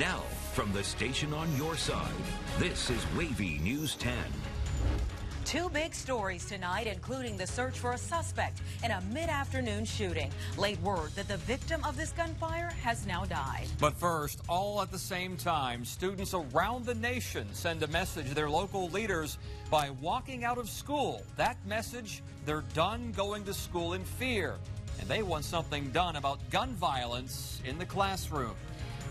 Now, from the station on your side, this is Wavy News 10. Two big stories tonight, including the search for a suspect in a mid-afternoon shooting. Late word that the victim of this gunfire has now died. But first, all at the same time, students around the nation send a message to their local leaders by walking out of school. That message, they're done going to school in fear, and they want something done about gun violence in the classroom.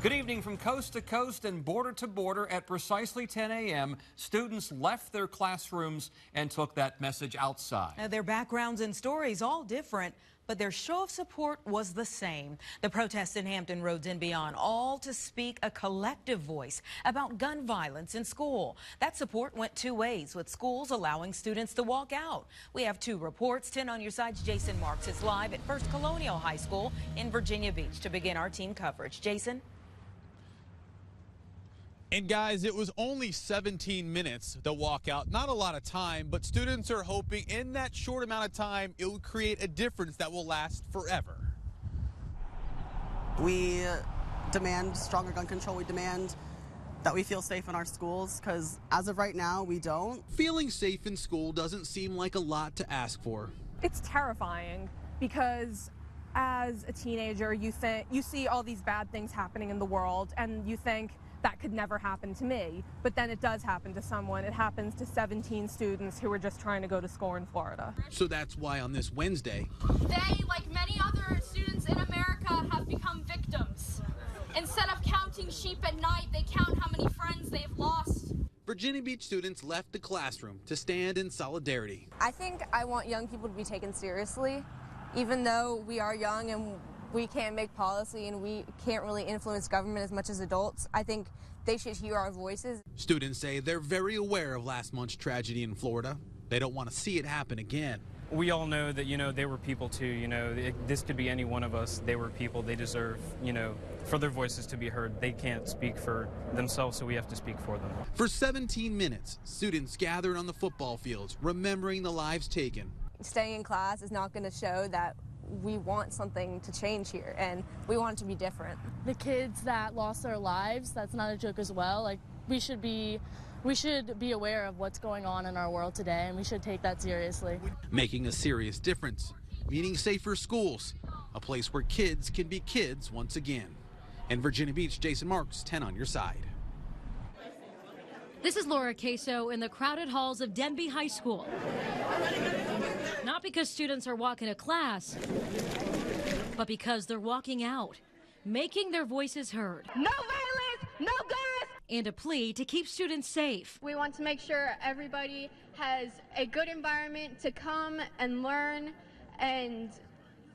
Good evening. From coast to coast and border to border at precisely 10 a.m., students left their classrooms and took that message outside. Their backgrounds and stories all different, but their show of support was the same. The protests in Hampton, roads and beyond, all to speak a collective voice about gun violence in school. That support went two ways, with schools allowing students to walk out. We have two reports. 10 on your side's Jason Marks is live at First Colonial High School in Virginia Beach to begin our team coverage. Jason? And guys, it was only 17 minutes, the walkout. Not a lot of time, but students are hoping in that short amount of time, it will create a difference that will last forever. We demand stronger gun control. We demand that we feel safe in our schools, because as of right now, we don't. Feeling safe in school doesn't seem like a lot to ask for. It's terrifying because as a teenager, you see all these bad things happening in the world, and you think, that could never happen to me, but then it does happen to someone. It happens to 17 students who were just trying to go to school in Florida. So that's why on this Wednesday, they, like many other students in America, have become victims. Instead of counting sheep at night, they count how many friends they've lost. Virginia Beach students left the classroom to stand in solidarity. I think I want young people to be taken seriously, even though we are young and we can't make policy and we can't really influence government as much as adults. I think they should hear our voices. Students say they're very aware of last month's tragedy in Florida. They don't want to see it happen again. We all know that, they were people too, this could be any one of us. They were people. They deserve, for their voices to be heard. They can't speak for themselves, so we have to speak for them. For 17 minutes, students gathered on the football fields, remembering the lives taken. Staying in class is not going to show that we want something to change here, and we want it to be different. The kids that lost their lives, that's not a joke as well. Like, we should be aware of what's going on in our world today, and we should take that seriously. Making a serious difference, meaning safer schools, a place where kids can be kids once again. In Virginia Beach, Jason Marks, 10 on your side. This is Laura Queso in the crowded halls of Denby High School. Not because students are walking to class, but because they're walking out, making their voices heard. No violence, no guns! And a plea to keep students safe. We want to make sure everybody has a good environment to come and learn and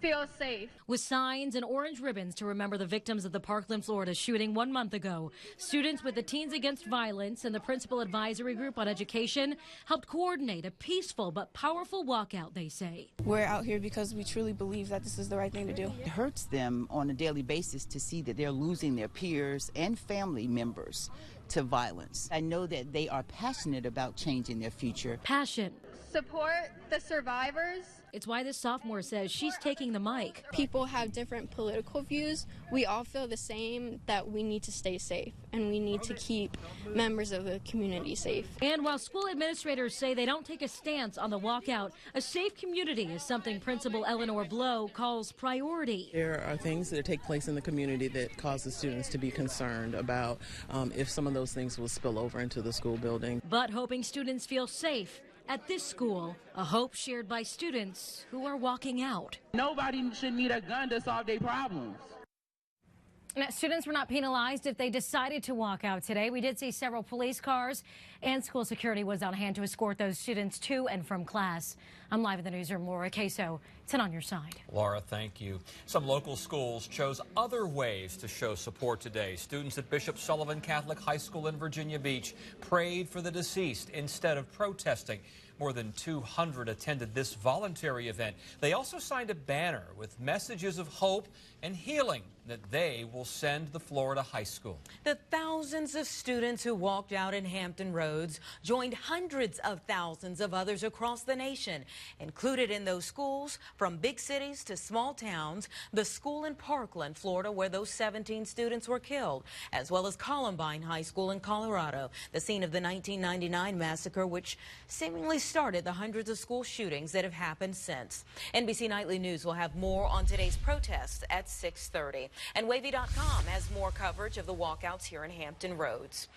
feel safe. With signs and orange ribbons to remember the victims of the Parkland, Florida shooting 1 month ago, students with the Teens Against Violence and the Principal Advisory Group on Education helped coordinate a peaceful but powerful walkout, they say. We're out here because we truly believe that this is the right thing to do. It hurts them on a daily basis to see that they're losing their peers and family members to violence. I know that they are passionate about changing their future. Passion. Support the survivors. It's why this sophomore says she's taking the mic. People have different political views. We all feel the same, that we need to stay safe and we need to keep members of the community safe. And while school administrators say they don't take a stance on the walkout, a safe community is something Principal Eleanor Blow calls priority. There are things that take place in the community that cause the students to be concerned about if some of those things will spill over into the school building. But hoping students feel safe at this school, a hope shared by students who are walking out. Nobody should need a gun to solve their problems. Now, students were not penalized if they decided to walk out today. We did see several police cars, and school security was on hand to escort those students to and from class. I'm live in the newsroom, Laura Queso. 10 on your side. Laura, thank you. Some local schools chose other ways to show support today. Students at Bishop Sullivan Catholic High School in Virginia Beach prayed for the deceased instead of protesting. More than 200 attended this voluntary event. They also signed a banner with messages of hope and healing that they will send the Florida high school. The thousands of students who walked out in Hampton Roads joined hundreds of thousands of others across the nation. Included in those schools, from big cities to small towns, the school in Parkland, Florida, where those 17 students were killed, as well as Columbine High School in Colorado, the scene of the 1999 massacre, which seemingly started the hundreds of school shootings that have happened since. NBC Nightly News will have more on today's protests at 6:30. And Wavy.com has more coverage of the walkouts here in Hampton Roads.